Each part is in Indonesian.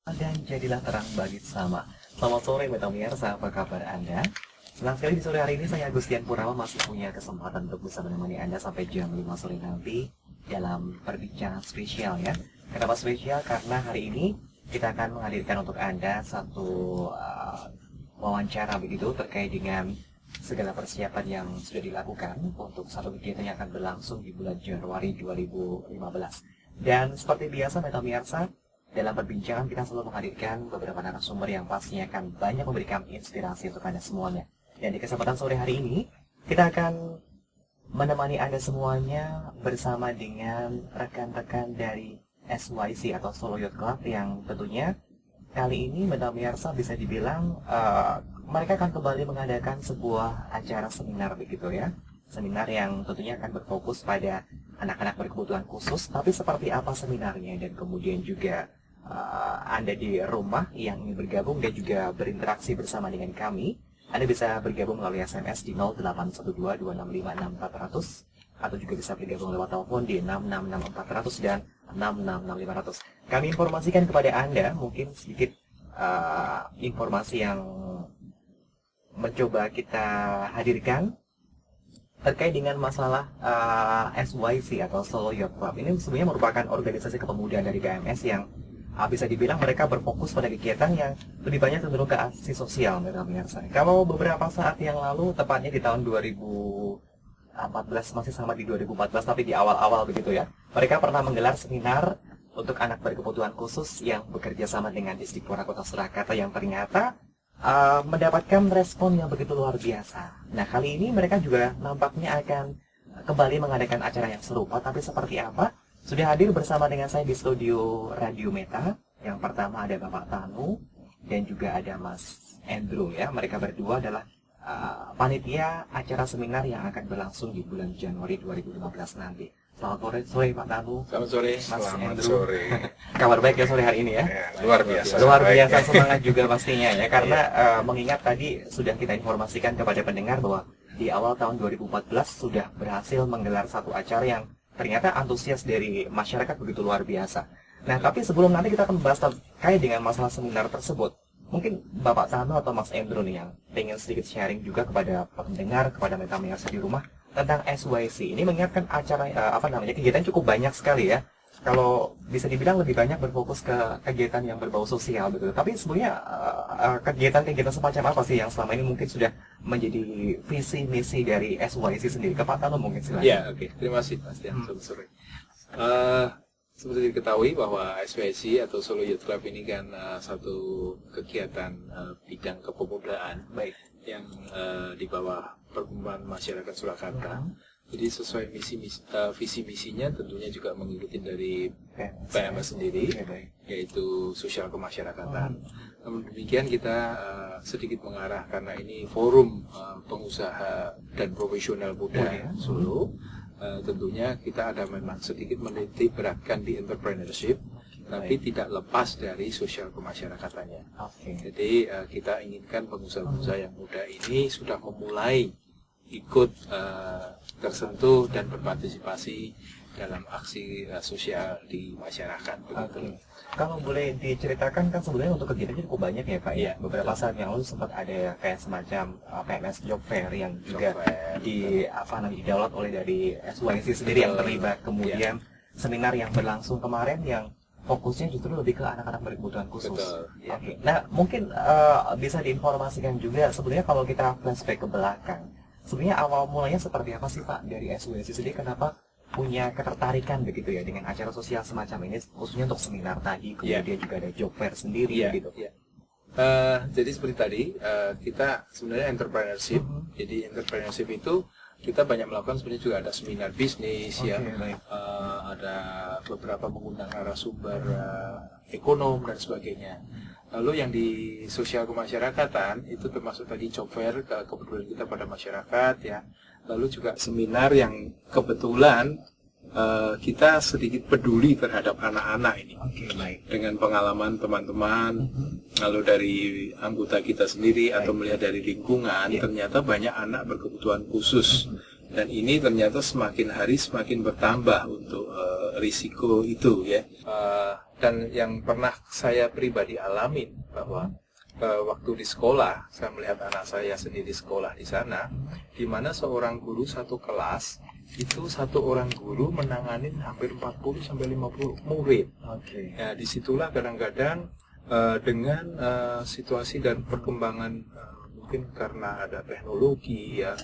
Dan jadilah terang bagi sesama. Selamat sore pemirsa, apa kabar Anda? Senang sekali di sore hari ini saya Agustian Purnama masih punya kesempatan untuk bisa menemani Anda sampai jam 5 sore nanti dalam perbincangan spesial ya. Kenapa spesial? Karena hari ini kita akan menghadirkan untuk Anda satu wawancara begitu terkait dengan segala persiapan yang sudah dilakukan untuk satu kegiatan yang akan berlangsung di bulan Januari 2015. Dan seperti biasa pemirsa, dalam perbincangan kita selalu menghadirkan beberapa narasumber yang pastinya akan banyak memberikan inspirasi untuk Anda semuanya. Dan di kesempatan sore hari ini, kita akan menemani Anda semuanya bersama dengan rekan-rekan dari SYC atau Solo Youth Club yang tentunya kali ini pemirsa bisa dibilang mereka akan kembali mengadakan sebuah acara seminar begitu ya. Seminar yang tentunya akan berfokus pada anak-anak berkebutuhan khusus, tapi seperti apa seminarnya dan kemudian juga Anda di rumah yang ingin bergabung dan juga berinteraksi bersama dengan kami, Anda bisa bergabung melalui SMS di 0812-265-6400 atau juga bisa bergabung lewat telepon di 666-400 dan 666-500. Kami informasikan kepada Anda mungkin sedikit informasi yang mencoba kita hadirkan terkait dengan masalah SYC atau Solo Youth Club. Ini sebenarnya merupakan organisasi kepemudaan dari KMS yang bisa dibilang mereka berfokus pada kegiatan yang lebih banyak cenderung ke aksi sosial, pemirsa. Kalau beberapa saat yang lalu, tepatnya di tahun 2014, masih sama di 2014, tapi di awal-awal begitu ya, mereka pernah menggelar seminar untuk anak berkebutuhan khusus yang bekerja sama dengan Disdikpora Kota Surakarta yang ternyata mendapatkan respon yang begitu luar biasa. Nah, kali ini mereka juga nampaknya akan kembali mengadakan acara yang serupa, tapi seperti apa? Sudah hadir bersama dengan saya di studio Radio Meta. Yang pertama ada Bapak Tanu dan juga ada Mas Andrew ya. Mereka berdua adalah panitia acara seminar yang akan berlangsung di bulan Januari 2015 nanti. Selamat sore Pak Tanu. Selamat sore. Mas Selamat Andrew. sore. Kabar baik ya sore hari ini ya? Luar biasa. Luar biasa semangat juga pastinya ya. Karena mengingat tadi sudah kita informasikan kepada pendengar bahwa di awal tahun 2014 sudah berhasil menggelar satu acara yang ternyata antusias dari masyarakat begitu luar biasa. Nah, tapi sebelum nanti kita akan membahas terkait dengan masalah seminar tersebut, mungkin Bapak Tano atau Mas Andrew nih yang pengen sedikit sharing juga kepada pendengar, kepada pemirsa di rumah tentang SYC. Ini mengingatkan acara kegiatan cukup banyak sekali ya. Kalau bisa dibilang lebih banyak berfokus ke kegiatan yang berbau sosial begitu. Tapi sebenarnya kegiatan-kegiatan semacam apa sih yang selama ini mungkin sudah menjadi visi misi dari SYC sendiri? Ke Pak Tano mungkin silakan. Ya, oke. Terima kasih Mas Tian. Selamat sore. Seperti diketahui bahwa SYC atau Solo Youth Club ini kan satu kegiatan bidang kepemudaan baik yang di bawah Perkumpulan Masyarakat Surakarta. Jadi sesuai visi misinya tentunya juga mengikuti dari PMS sendiri, yaitu sosial kemasyarakatan. Namun demikian kita sedikit mengarah karena ini forum pengusaha dan profesional muda Solo. Tentunya kita ada memang sedikit menitik beratkan di entrepreneurship, tapi tidak lepas dari sosial kemasyarakatannya. Jadi kita inginkan pengusaha-pengusaha yang muda ini sudah memulai ikut tersentuh dan berpartisipasi dalam aksi sosial di masyarakat. Kalau boleh diceritakan kan sebenarnya untuk kegiatannya cukup banyak ya Pak ya. Beberapa saat yang lalu sempat ada kayak semacam PMS Job Fair yang juga didaulat oleh dari SYC sendiri yang terlibat. Kemudian seminar yang berlangsung kemarin yang fokusnya justru lebih ke anak-anak berkebutuhan khusus. Betul. Nah, mungkin bisa diinformasikan juga sebenarnya kalau kita flashback ke belakang, sebenarnya awal mulanya seperti apa sih Pak dari SYC sendiri? Kenapa punya ketertarikan begitu ya dengan acara sosial semacam ini, khususnya untuk seminar tadi, kemudian juga ada job fair sendiri gitu. Jadi seperti tadi kita sebenarnya entrepreneurship. Jadi entrepreneurship itu kita banyak melakukan, sebenarnya juga ada seminar bisnis ada beberapa mengundang narasumber ekonom dan sebagainya. Lalu yang di sosial kemasyarakatan itu termasuk tadi job fair, kepedulian kita pada masyarakat ya. Lalu juga seminar yang kebetulan kita sedikit peduli terhadap anak-anak ini. Dengan pengalaman teman-teman, lalu dari anggota kita sendiri atau melihat dari lingkungan, ternyata banyak anak berkebutuhan khusus. Dan ini ternyata semakin hari semakin bertambah untuk risiko itu ya. dan yang pernah saya pribadi alamin bahwa waktu di sekolah, saya melihat anak saya sendiri sekolah di sana, di mana seorang guru satu kelas itu satu orang guru menangani hampir 40 sampai 50 murid. Ya, disitulah kadang-kadang dengan situasi dan perkembangan mungkin karena ada teknologi ya,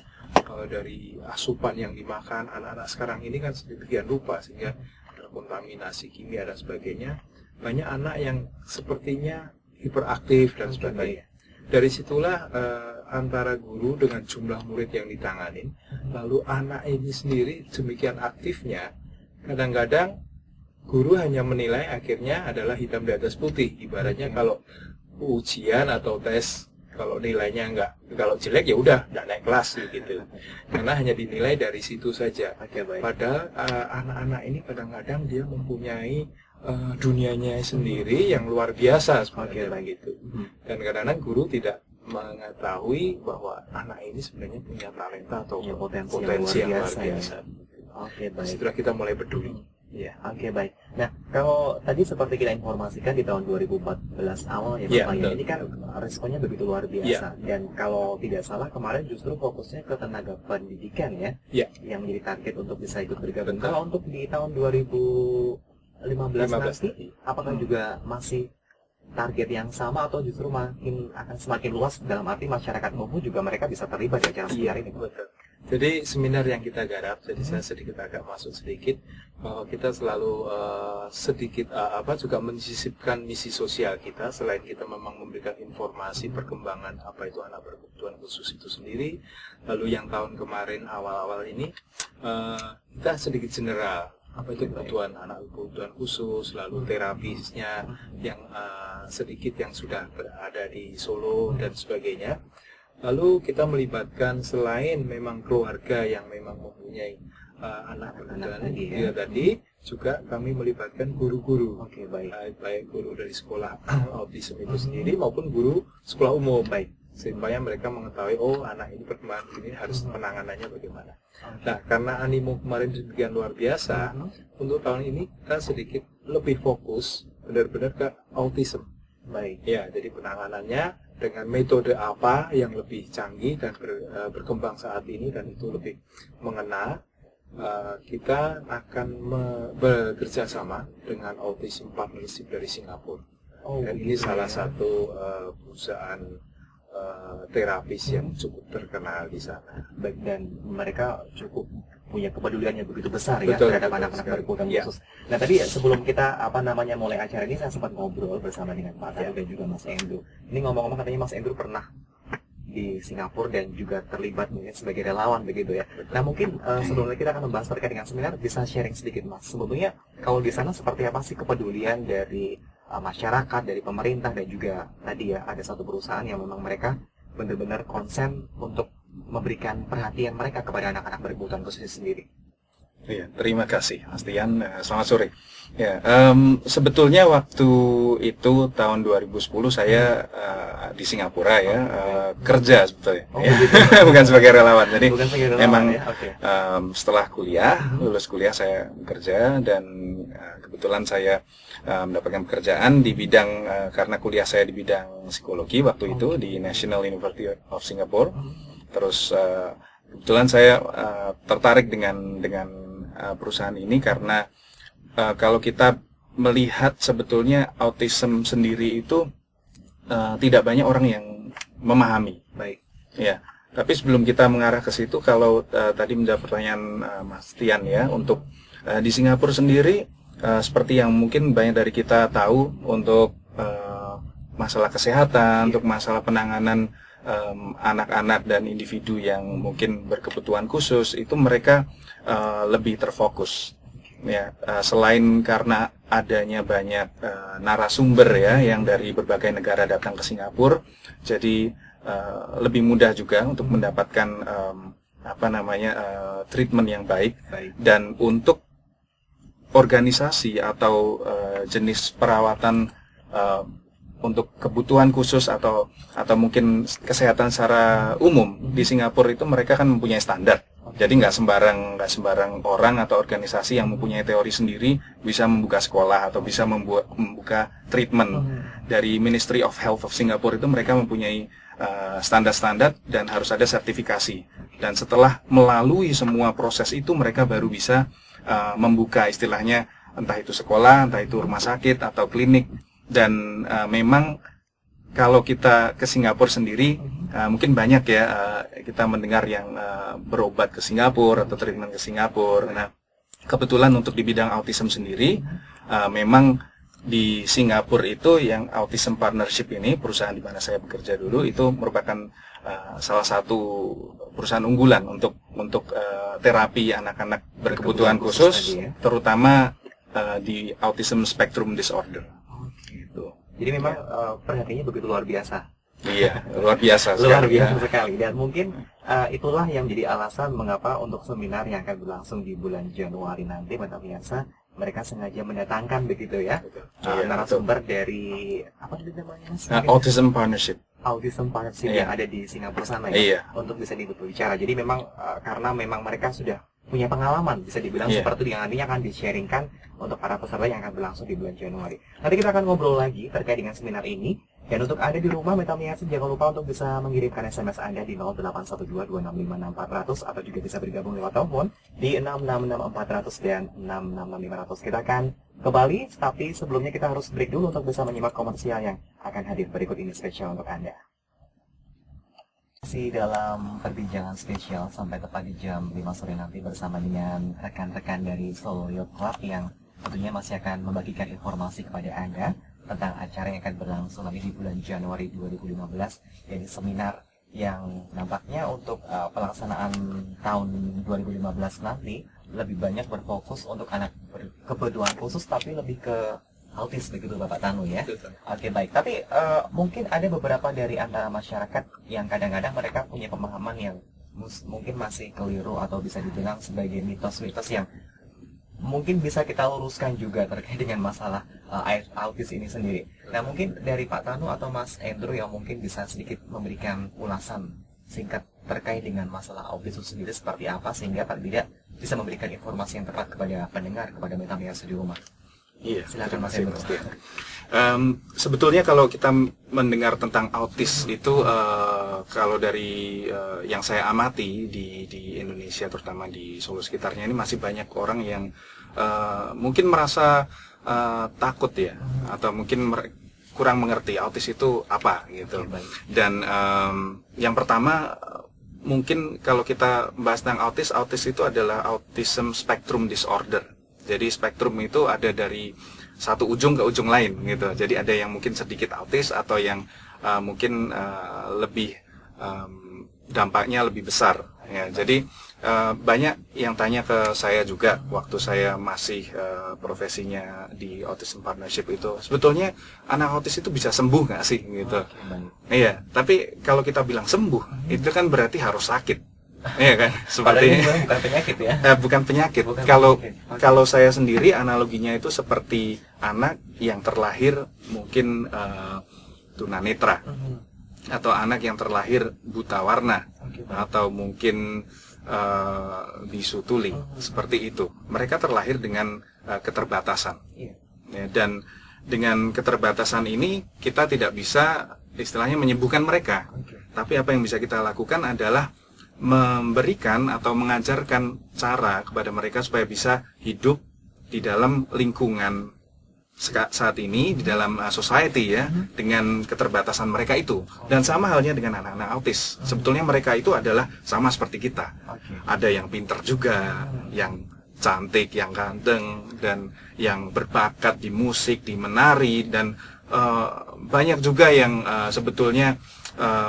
dari asupan yang dimakan anak-anak sekarang ini kan sedemikian rupa sehingga ada kontaminasi kimia dan sebagainya. Banyak anak yang sepertinya hiperaktif dan sebagainya. Dari situlah antara guru dengan jumlah murid yang ditangani, lalu anak ini sendiri demikian aktifnya, kadang-kadang guru hanya menilai akhirnya adalah hitam di atas putih. Ibaratnya kalau ujian atau tes, kalau nilainya kalau jelek ya udah nggak naik kelas gitu, karena hanya dinilai dari situ saja. Padahal anak-anak ini kadang-kadang dia mempunyai dunianya sendiri yang luar biasa sebenarnya gitu. Dan kadang-kadang guru tidak mengetahui bahwa anak ini sebenarnya punya talenta atau potensi yang luar biasa. Setelah kita mulai peduli. Ya, baik. Nah, kalau tadi seperti kita informasikan di tahun 2014 awal ya, Pak, ini kan responnya begitu luar biasa. Dan kalau tidak salah kemarin justru fokusnya ke tenaga pendidikan ya, yang menjadi target untuk bisa ikut bergabung. Kalau untuk di tahun 2015 nanti, apakah juga masih target yang sama atau justru akan semakin luas, dalam arti masyarakat umum juga mereka bisa terlibat di acara seminar ini? Betul. Jadi seminar yang kita garap, jadi saya sedikit agak masuk sedikit, bahwa kita selalu juga menyisipkan misi sosial kita. Selain kita memang memberikan informasi perkembangan apa itu anak berkebutuhan khusus itu sendiri, lalu yang tahun kemarin awal-awal ini kita sedikit general, apa itu kebutuhan anak berkebutuhan khusus, lalu terapisnya yang sedikit yang sudah berada di Solo dan sebagainya. Lalu kita melibatkan selain memang keluarga yang memang mempunyai anak berkebutuhan tadi, juga kami melibatkan guru-guru, baik guru dari sekolah autism itu sendiri maupun guru sekolah umum, supaya mereka mengetahui anak ini perkembangan ini harus penanganannya bagaimana. Nah, karena animo kemarin demikian luar biasa, untuk tahun ini kita sedikit lebih fokus benar-benar ke autism. Ya, jadi penanganannya dengan metode apa yang lebih canggih dan berkembang saat ini dan itu lebih mengena. Kita akan bekerja sama dengan Autism Partnership dari Singapura. Dan ini salah satu perusahaan terapis yang cukup terkenal di sana. Baik, dan mereka cukup punya kepedulian yang begitu besar ya terhadap anak-anak berkebutuhan khusus. Nah, tadi sebelum kita mulai acara ini saya sempat ngobrol bersama dengan Pak Tadu dan juga Mas Endro. Ini ngomong-ngomong katanya Mas Endro pernah di Singapura dan juga terlibat mungkin sebagai relawan begitu ya. Nah, mungkin sebelumnya kita akan membahas terkait dengan seminar, bisa sharing sedikit Mas. Sebetulnya kalau di sana seperti apa sih kepedulian dari masyarakat, dari pemerintah, dan juga tadi ya ada satu perusahaan yang memang mereka benar-benar konsen untuk memberikan perhatian mereka kepada anak-anak berkebutuhan khusus sendiri. Iya, terima kasih Mas Tian. Selamat sore. Ya, sebetulnya waktu itu tahun 2010 saya di Singapura ya, kerja sebetulnya. Bukan sebagai relawan. Jadi memang setelah kuliah, lulus kuliah saya bekerja dan kebetulan saya mendapatkan pekerjaan di bidang karena kuliah saya di bidang psikologi waktu itu di National University of Singapore. Terus kebetulan saya tertarik dengan perusahaan ini karena kalau kita melihat sebetulnya autism sendiri itu tidak banyak orang yang memahami. Ya, tapi sebelum kita mengarah ke situ, kalau tadi menjawab pertanyaan Mas Tian ya, untuk di Singapura sendiri seperti yang mungkin banyak dari kita tahu untuk masalah kesehatan, untuk masalah penanganan anak-anak dan individu yang mungkin berkebutuhan khusus itu mereka lebih terfokus ya, selain karena adanya banyak narasumber ya yang dari berbagai negara datang ke Singapura, jadi lebih mudah juga untuk mendapatkan treatment yang baik. Dan untuk organisasi atau jenis perawatan untuk kebutuhan khusus atau mungkin kesehatan secara umum di Singapura itu mereka kan mempunyai standar Jadi nggak sembarang orang atau organisasi yang mempunyai teori sendiri bisa membuka sekolah atau bisa membuka treatment. Dari Ministry of Health of Singapore itu mereka mempunyai standar-standar dan harus ada sertifikasi. Dan setelah melalui semua proses itu mereka baru bisa membuka istilahnya entah itu sekolah, entah itu rumah sakit atau klinik. Dan memang kalau kita ke Singapura sendiri, mungkin banyak ya kita mendengar yang berobat ke Singapura atau treatment ke Singapura. Nah, kebetulan untuk di bidang autism sendiri, memang di Singapura itu yang Autism Partnership ini, perusahaan di mana saya bekerja dulu, itu merupakan salah satu perusahaan unggulan untuk terapi anak-anak berkebutuhan khusus, terutama di Autism Spectrum Disorder. Gitu. Jadi memang perhatiannya begitu luar biasa. Iya, luar biasa sekali. Luar biasa sekali. Dan mungkin itulah yang jadi alasan mengapa untuk seminar yang akan berlangsung di bulan Januari nanti, Mata Pemirsa, mereka sengaja mendatangkan begitu ya narasumber dari apa namanya Mas? Autism Partnership. Autism Partnership yang ada di Singapura sana ya, untuk bisa berbicara. Jadi memang karena memang mereka sudah punya pengalaman, bisa dibilang seperti yang nantinya akan di-sharingkan untuk para peserta yang akan berlangsung di bulan Januari. Nanti kita akan ngobrol lagi terkait dengan seminar ini. Dan untuk Anda di rumah, Metamiasa, jangan lupa untuk bisa mengirimkan SMS Anda di 081226564400 atau juga bisa bergabung lewat telepon di 666400 dan 666500. Kita akan kembali, tapi sebelumnya kita harus break dulu untuk bisa menyimak komersial yang akan hadir berikut ini spesial untuk Anda. Masih dalam perbincangan spesial sampai tepat di jam 5 sore nanti bersama dengan rekan-rekan dari Solo Youth Club yang tentunya masih akan membagikan informasi kepada Anda tentang acara yang akan berlangsung nanti di bulan Januari 2015, yaitu seminar yang nampaknya untuk pelaksanaan tahun 2015 nanti lebih banyak berfokus untuk anak berkebutuhan khusus, tapi lebih ke autis begitu Bapak Tanu ya. Oke, baik. Tapi mungkin ada beberapa dari antara masyarakat yang kadang-kadang mereka punya pemahaman yang mungkin masih keliru atau bisa dibilang sebagai mitos-mitos yang mungkin bisa kita luruskan juga terkait dengan masalah autis ini sendiri. Nah, mungkin dari Pak Tanu atau Mas Andrew yang mungkin bisa sedikit memberikan ulasan singkat terkait dengan masalah autis itu sendiri seperti apa, sehingga Pak tidak bisa memberikan informasi yang tepat kepada pendengar, kepada Metamiasa di rumah. Iya, silakan Mas Andrew. Sebetulnya kalau kita mendengar tentang autis itu, kalau dari yang saya amati di Indonesia, terutama di Solo sekitarnya ini, masih banyak orang yang mungkin merasa takut ya, atau mungkin kurang mengerti autis itu apa gitu. Dan yang pertama, mungkin kalau kita bahas tentang autis itu adalah Autism Spectrum Disorder. Jadi spektrum itu ada dari satu ujung ke ujung lain gitu. Jadi ada yang mungkin sedikit autis atau yang mungkin lebih dampaknya lebih besar. Ya, jadi banyak yang tanya ke saya juga waktu saya masih profesinya di Autism Partnership itu, sebetulnya anak autis itu bisa sembuh nggak sih gitu. Iya, tapi kalau kita bilang sembuh itu kan berarti harus sakit. Iya kan, seperti bukan penyakit ya. Bukan penyakit. Kalau saya sendiri analoginya itu seperti anak yang terlahir mungkin tunanetra, atau anak yang terlahir buta warna, atau mungkin bisu tuli, seperti itu. Mereka terlahir dengan keterbatasan, ya, dan dengan keterbatasan ini kita tidak bisa istilahnya menyembuhkan mereka. Tapi apa yang bisa kita lakukan adalah memberikan atau mengajarkan cara kepada mereka supaya bisa hidup di dalam lingkungan saat ini, di dalam society ya, dengan keterbatasan mereka itu. Dan sama halnya dengan anak-anak autis. Sebetulnya mereka itu adalah sama seperti kita. Ada yang pintar juga, yang cantik, yang ganteng, dan yang berbakat di musik, di menari, dan banyak juga yang sebetulnya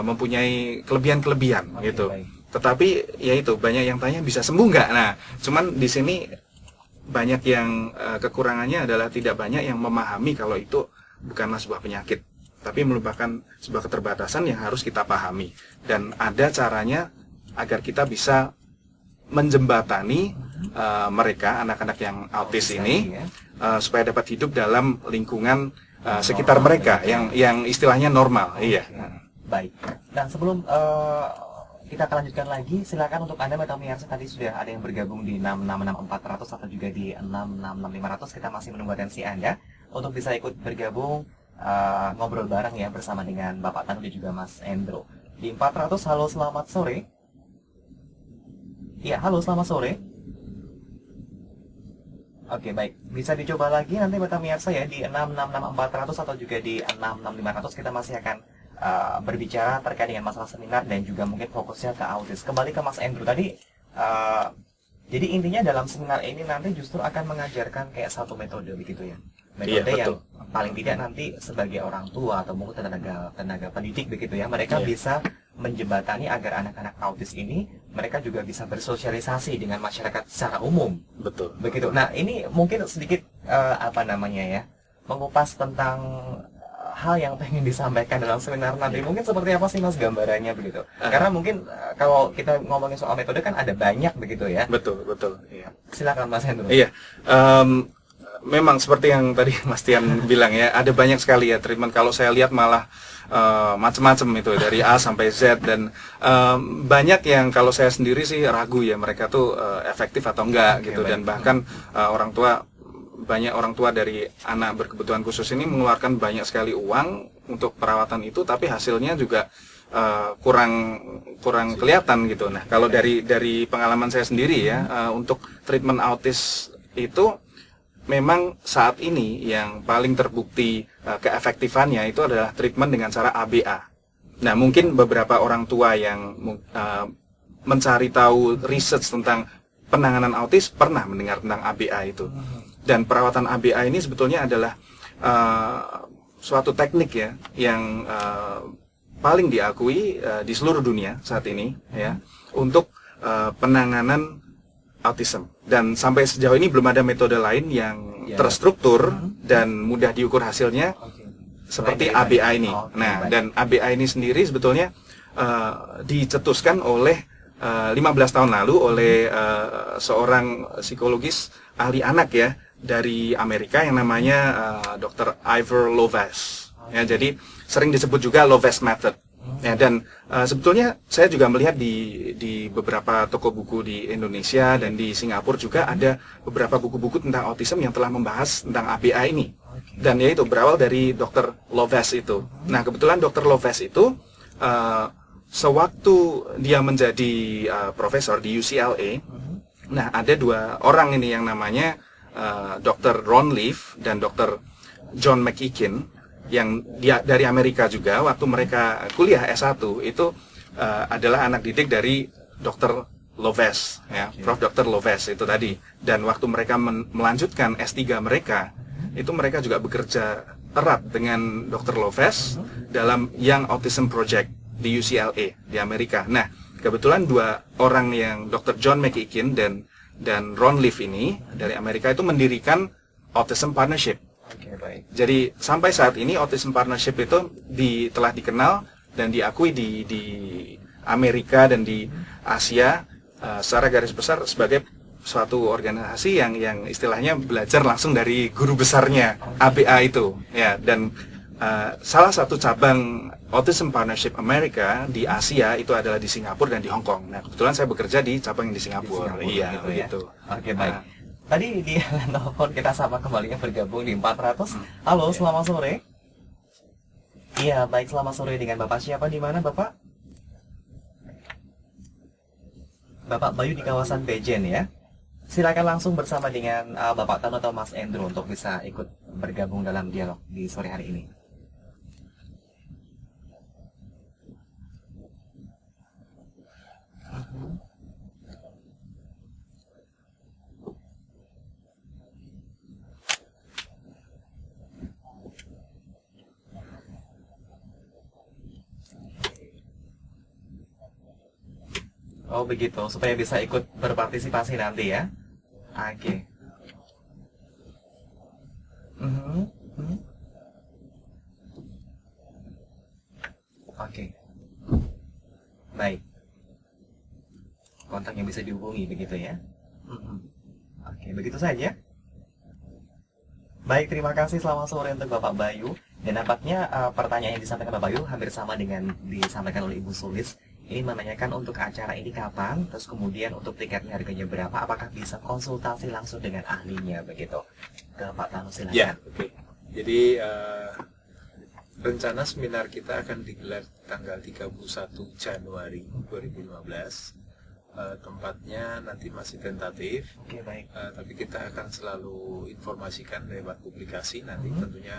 mempunyai kelebihan-kelebihan gitu. Tetapi ya itu, banyak yang tanya bisa sembuh nggak? Nah, cuman di sini banyak yang kekurangannya adalah tidak banyak yang memahami kalau itu bukanlah sebuah penyakit, tapi merupakan sebuah keterbatasan yang harus kita pahami. Dan ada caranya agar kita bisa menjembatani mereka, anak-anak yang autis ini, supaya dapat hidup dalam lingkungan sekitar mereka yang istilahnya normal. Iya. Baik. Dan sebelum kita akan lanjutkan lagi. Silakan untuk Anda Meta Pemirsa, tadi sudah ada yang bergabung di 666400 atau juga di 666500. Kita masih menunggu atensi Anda untuk bisa ikut bergabung ngobrol bareng ya bersama dengan Bapak Tanu dan juga Mas Endro. Di 400, halo selamat sore. Ya, halo selamat sore. Oke, baik. Bisa dicoba lagi nanti Meta Pemirsa ya di 666400 atau juga di 666500. Kita masih akan berbicara terkait dengan masalah seminar dan juga mungkin fokusnya ke autis. Kembali ke Mas Andrew tadi, jadi intinya dalam seminar ini nanti justru akan mengajarkan kayak satu metode begitu ya, metode yang paling tidak nanti sebagai orang tua atau mungkin tenaga pendidik begitu ya, mereka bisa menjembatani agar anak-anak autis ini mereka juga bisa bersosialisasi dengan masyarakat secara umum. Betul. Begitu. Nah ini mungkin sedikit mengupas tentang hal yang pengen disampaikan dalam seminar nanti. Mungkin seperti apa sih Mas gambarannya begitu? Karena mungkin kalau kita ngomongin soal metode kan ada banyak begitu ya. Betul. Iya. Silakan Mas Hendro. Iya. Memang seperti yang tadi Mas Tian bilang ya, ada banyak sekali ya treatment. Kalau saya lihat malah macam-macam itu dari A sampai Z, dan banyak yang kalau saya sendiri sih ragu ya mereka tuh efektif atau enggak gitu. Dan bahkan banyak orang tua dari anak berkebutuhan khusus ini mengeluarkan banyak sekali uang untuk perawatan itu, tapi hasilnya juga kurang kelihatan gitu. Nah, kalau dari pengalaman saya sendiri ya, untuk treatment autis itu memang saat ini yang paling terbukti keefektifannya itu adalah treatment dengan cara ABA. Nah, mungkin beberapa orang tua yang mencari tahu research tentang penanganan autis pernah mendengar tentang ABA itu. Dan perawatan ABA ini sebetulnya adalah suatu teknik ya yang paling diakui di seluruh dunia saat ini ya untuk penanganan autism. Dan sampai sejauh ini belum ada metode lain yang terstruktur dan mudah diukur hasilnya seperti ABA ini. Nah, dan ABA ini sendiri sebetulnya dicetuskan oleh 15 tahun lalu oleh seorang psikologis ahli anak ya dari Amerika yang namanya Dr. Ivor Lovaas. Ya, jadi sering disebut juga Lovaas Method. Ya, dan sebetulnya saya juga melihat di beberapa toko buku di Indonesia dan di Singapura juga ada beberapa buku-buku tentang autism yang telah membahas tentang ABA ini. Dan yaitu berawal dari Dr. Lovaas itu. Nah, kebetulan Dr. Lovaas itu sewaktu dia menjadi profesor di UCLA, nah ada dua orang ini yang namanya Dr. Ron Leaf dan Dr. John McEakin yang dia dari Amerika juga. Waktu mereka kuliah S1 itu adalah anak didik dari Dr. Lovaas ya, Prof. Dr. Lovaas itu tadi. Dan waktu mereka melanjutkan S3 mereka, itu mereka juga bekerja erat dengan Dr. Lovaas dalam Young Autism Project di UCLA di Amerika. Nah, kebetulan dua orang yang Dr. John McEakin dan Ron Leaf ini dari Amerika itu mendirikan Autism Partnership. Baik. Jadi sampai saat ini Autism Partnership itu telah dikenal dan diakui di Amerika dan di Asia secara garis besar sebagai suatu organisasi yang istilahnya belajar langsung dari guru besarnya ABA itu ya. Dan salah satu cabang Autism Partnership Amerika di Asia itu adalah di Singapura dan di Hong Kong. Nah, kebetulan saya bekerja di cabang yang di Singapura. Iya, begitu. Oke, baik. Tadi di telepon kita sama kembali yang bergabung di 400. Halo, selamat sore. Iya, baik, selamat sore. Dengan Bapak siapa, di mana Bapak? Bapak Bayu di kawasan Bejen ya. Silakan langsung bersama dengan Bapak Tanu atau Mas Andrew untuk bisa ikut bergabung dalam dialog di sore hari ini. Oh begitu, supaya bisa ikut berpartisipasi nanti ya. Oke. Oke. Baik. Kontak yang bisa dihubungi begitu ya. Oke, begitu saja. Baik, terima kasih. Selamat sore untuk Bapak Bayu. Dan nampaknya pertanyaan yang disampaikan Bapak Bayu hampir sama dengan disampaikan oleh Ibu Sulis. ini menanyakan untuk acara ini kapan, terus kemudian untuk tiketnya harganya berapa, apakah bisa konsultasi langsung dengan ahlinya begitu? Ke Pak Tanu silakan. Ya, oke. Jadi rencana seminar kita akan digelar tanggal 31 Januari 2015. Tempatnya nanti masih tentatif. Oke, baik. Tapi kita akan selalu informasikan lewat publikasi nanti tentunya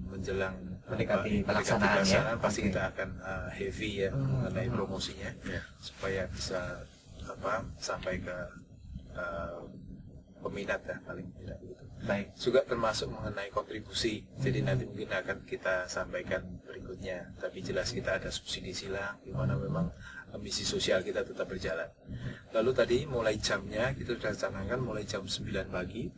menjelang Mendekati pelaksanaan, pasti Oke. kita akan heavy ya mengenai promosinya supaya bisa sampai ke peminat ya paling tidak begitu. Baik. Juga termasuk mengenai kontribusi. Jadi nanti mungkin akan kita sampaikan berikutnya. Tapi jelas kita ada subsidi silang di mana memang misi sosial kita tetap berjalan. Lalu tadi mulai jamnya kita sudah canangkan mulai jam 9 pagi,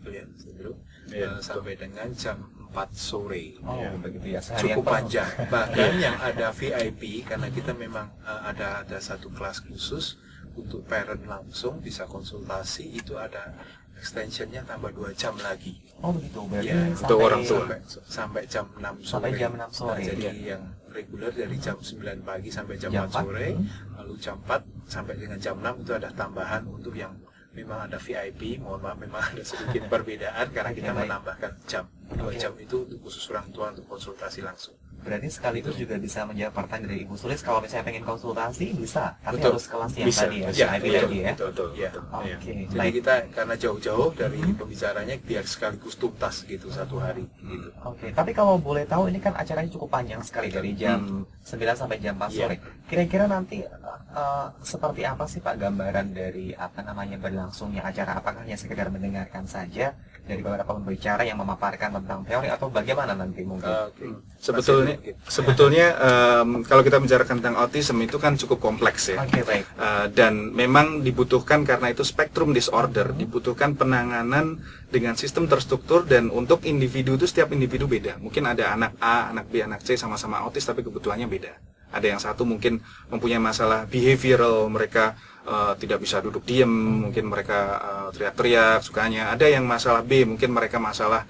sampai dengan jam 4 sore. Oh, begitu ya. Seharian Cukup penuh. panjang. Bahkan yang ada VIP karena kita memang ada satu kelas khusus untuk parent langsung bisa konsultasi, itu ada extensionnya tambah 2 jam lagi. Oh begitu, berarti Ya, sampai, untuk orang tua. sampai jam 6 sore. Sampai jam 6 sore. Nah, jadi yang reguler dari jam 9 pagi sampai jam Jam 4 sore, 4. lalu jam 4 sampai dengan jam 6 itu ada tambahan untuk yang memang ada VIP. Mohon maaf memang ada sedikit perbedaan karena Oke, kita baik. menambahkan jam 2 Oke. jam itu untuk khusus orang tua untuk konsultasi langsung. Berarti sekaligus juga bisa menjawab pertanyaan dari Ibu Sulis. Kalau misalnya pengen konsultasi bisa, tapi Betul. harus kelas yang Bisa, tadi ya, Ya, VIP betul, lagi ya. Betul. Ya. Oke, Jadi baik. kita karena jauh-jauh dari pembicaranya biar sekaligus tuntas gitu satu hari gitu. Oke, tapi kalau boleh tahu ini kan acaranya cukup panjang sekali dari jam 9 sampai jam 4 sore. Kira-kira nanti seperti apa sih Pak gambaran dari berlangsungnya acara? Apakah hanya sekedar mendengarkan saja dari beberapa pembicara yang memaparkan tentang teori atau bagaimana nanti mungkin? Oke. Sebetulnya kalau kita bicarakan tentang autism itu kan cukup kompleks ya. Oke, baik. Dan memang dibutuhkan karena itu spektrum disorder, dibutuhkan penanganan dengan sistem terstruktur, dan untuk individu itu setiap individu beda. Mungkin ada anak A, anak B, anak C sama-sama autis tapi kebutuhannya beda. Ada yang satu mungkin mempunyai masalah behavioral, mereka tidak bisa duduk diam, mungkin mereka teriak-teriak sukanya. Ada yang masalah B, mungkin mereka masalah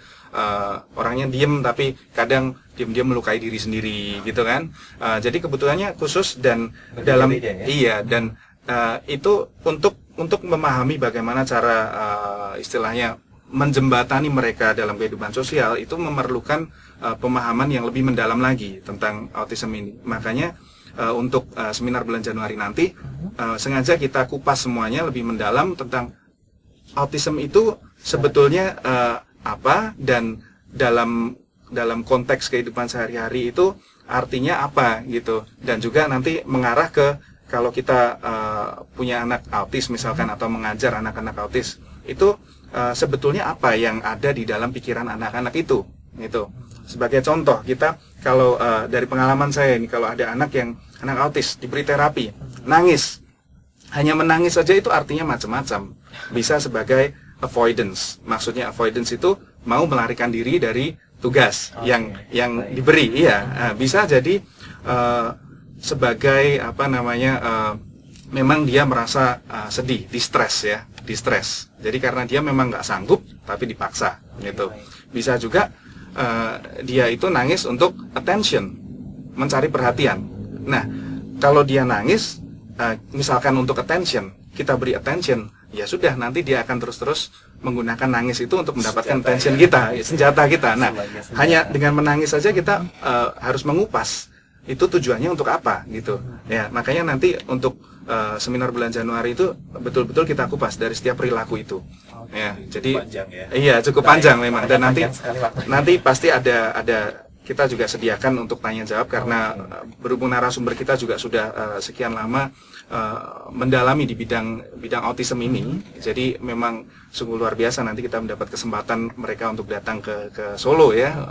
orangnya diem tapi kadang diam-diam melukai diri sendiri gitu kan. Jadi kebutuhannya khusus dan dalam Berbeda-beda ya? iya, dan itu untuk memahami bagaimana cara istilahnya menjembatani mereka dalam kehidupan sosial itu memerlukan pemahaman yang lebih mendalam lagi tentang autism ini. Makanya untuk seminar bulan Januari nanti sengaja kita kupas semuanya lebih mendalam tentang autism itu sebetulnya apa, dan dalam konteks kehidupan sehari-hari itu artinya apa gitu, dan juga nanti mengarah ke kalau kita punya anak autis misalkan atau mengajar anak-anak autis itu sebetulnya apa yang ada di dalam pikiran anak-anak itu gitu. Sebagai contoh, kita kalau dari pengalaman saya ini, kalau ada anak autis diberi terapi nangis, hanya menangis saja itu artinya macam-macam. Bisa sebagai avoidance, maksudnya avoidance itu mau melarikan diri dari tugas yang diberi. Iya, bisa jadi sebagai memang dia merasa sedih, distress ya, distress. Jadi karena dia memang nggak sanggup tapi dipaksa gitu. Bisa juga dia itu nangis untuk attention, mencari perhatian. Nah, kalau dia nangis misalkan untuk attention, kita beri attention, ya sudah, nanti dia akan terus-terus menggunakan nangis itu untuk mendapatkan attention kita, senjata kita. Nah, hanya dengan menangis saja kita harus mengupas itu tujuannya untuk apa gitu. Ya, makanya nanti untuk seminar bulan Januari itu betul-betul kita kupas dari setiap perilaku itu. Ya, jadi Panjang ya. iya cukup panjang memang, dan nanti waktunya. pasti ada kita juga sediakan untuk tanya jawab karena berhubung narasumber kita juga sudah sekian lama mendalami di bidang autism ini. Jadi memang sungguh luar biasa nanti kita mendapat kesempatan mereka untuk datang ke Solo ya